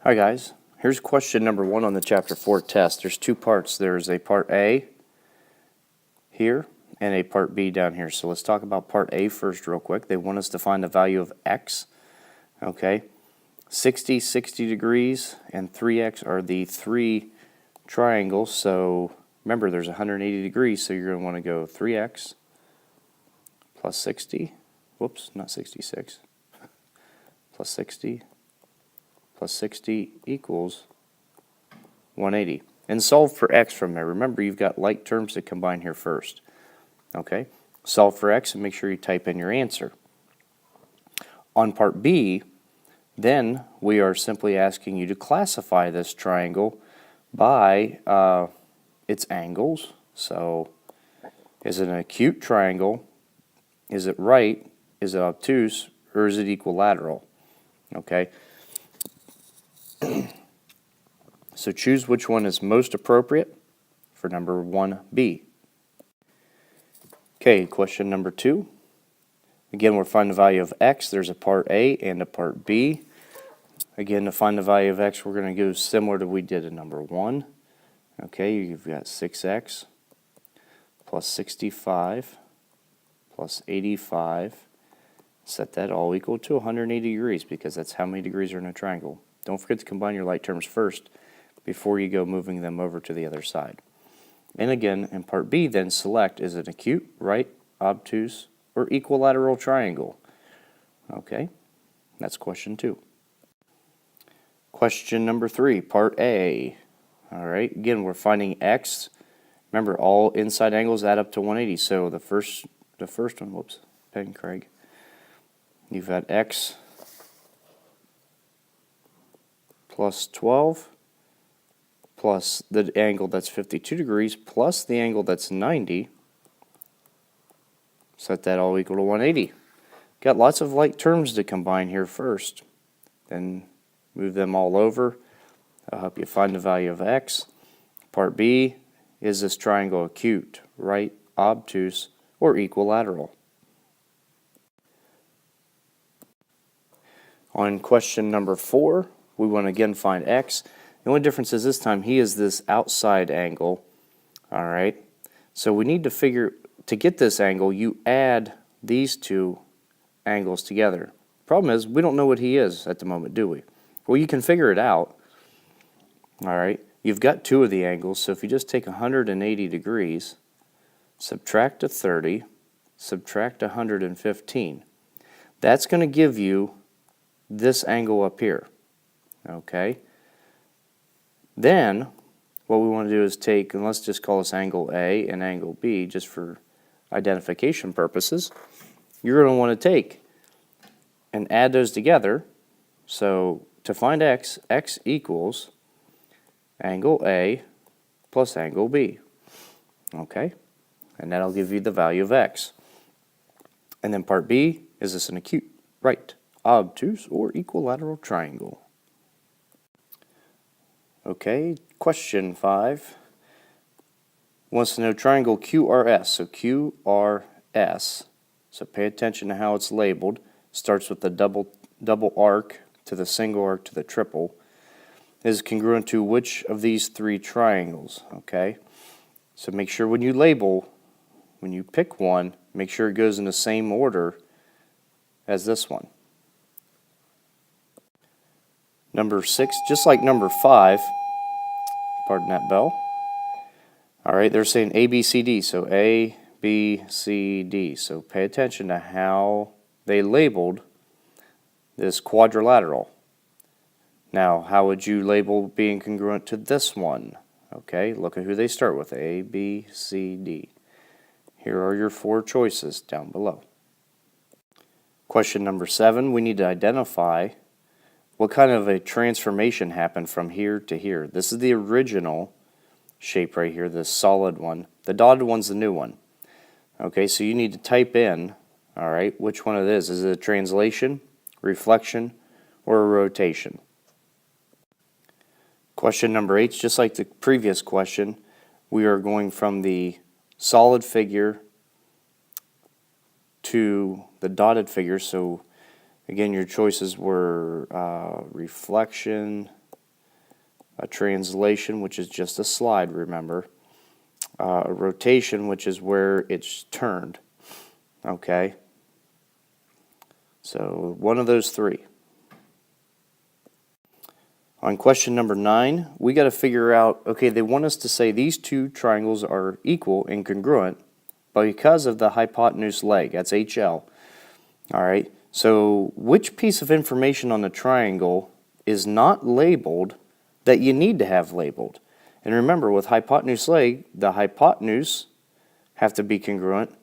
Hi guys, here's question number 1 on the chapter 4 test. There's two parts. There's a part A here and a part B down here. So let's talk about part A first real quick. They want us to find the value of x. Okay, 60, 60 degrees, and 3x are the three triangles. So remember there's 180 degrees, so you're going to want to go 3x plus 60. Whoops, not 66. Plus 60 plus 60 equals 180. And solve for x from there. Remember, you've got like terms to combine here first. Okay? Solve for x and make sure you type in your answer. On part B, then we are simply asking you to classify this triangle by its angles. So, is it an acute triangle? Is it right? Is it obtuse? Or is it equilateral? Okay? So choose which one is most appropriate for number 1B. Okay, question number 2. Again, we're finding the value of x. There's a part A and a part B. Again, to find the value of x, we're going to go similar to we did in number 1. Okay, you've got 6x plus 65 plus 85. Set that all equal to 180 degrees because that's how many degrees are in a triangle. Don't forget to combine your like terms first before you go moving them over to the other side. And again, in part B, then select, is it acute, right, obtuse, or equilateral triangle? Okay, that's question 2. Question number 3, part A. All right, again, we're finding x. Remember, all inside angles add up to 180. So the first one, whoops, pen Craig. You've got x plus 12 plus the angle that's 52 degrees plus the angle that's 90. Set that all equal to 180. Got lots of like terms to combine here first. Then move them all over. I'll help you find the value of x. Part B, is this triangle acute, right, obtuse, or equilateral? On question number 4, we want to again find x. The only difference is this time he is this outside angle. All right. So we need to figure, to get this angle, you add these two angles together. Problem is, we don't know what he is at the moment, do we? Well, you can figure it out. All right. You've got two of the angles, so if you just take 180 degrees, subtract a 30, subtract 115, that's going to give you this angle up here. Okay. Then what we want to do is take, and let's just call this angle A and angle B just for identification purposes. You're going to want to take and add those together. So to find x, x equals angle A plus angle B. Okay? And that'll give you the value of x. And then part B, is this an acute, right, obtuse, or equilateral triangle? Okay, question 5 wants to know triangle QRS. So QRS, so pay attention to how it's labeled. Starts with the double arc to the single arc to the triple. Is congruent to which of these three triangles? Okay, so make sure when you label, when you pick one, make sure it goes in the same order as this one. Number 6, just like number 5, pardon that bell. All right, they're saying A, B, C, D. So A, B, C, D. So pay attention to how they labeled this quadrilateral. Now, how would you label being congruent to this one? Okay, look at who they start with, A, B, C, D. Here are your 4 choices down below. Question number 7, we need to identify what kind of a transformation happened from here to here. This is the original shape right here, this solid one. The dotted one's the new one. Okay, so you need to type in, all right, which one it is. Is it a translation, reflection, or a rotation? Question number 8, just like the previous question, we are going from the solid figure to the dotted figure. So again, your choices were reflection, a translation, which is just a slide, remember, a rotation, which is where it's turned, okay? So one of those three. On question number 9, we got to figure out, okay, they want us to say these two triangles are equal and congruent, but because of the hypotenuse leg, that's HL. All right, so which piece of information on the triangle is not labeled that you need to have labeled? And remember, with hypotenuse leg, the hypotenuse have to be congruent,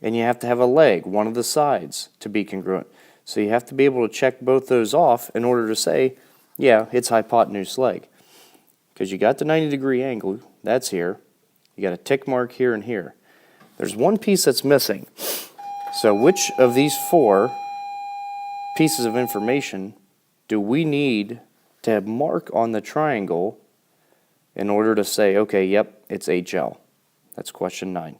and you have to have a leg, one of the sides, to be congruent. So you have to be able to check both those off in order to say, yeah, it's hypotenuse leg. Because you got the 90-degree angle, that's here. You got a tick mark here and here. There's one piece that's missing. So which of these 4 pieces of information do we need to mark on the triangle in order to say, okay, yep, it's HL? That's question 9.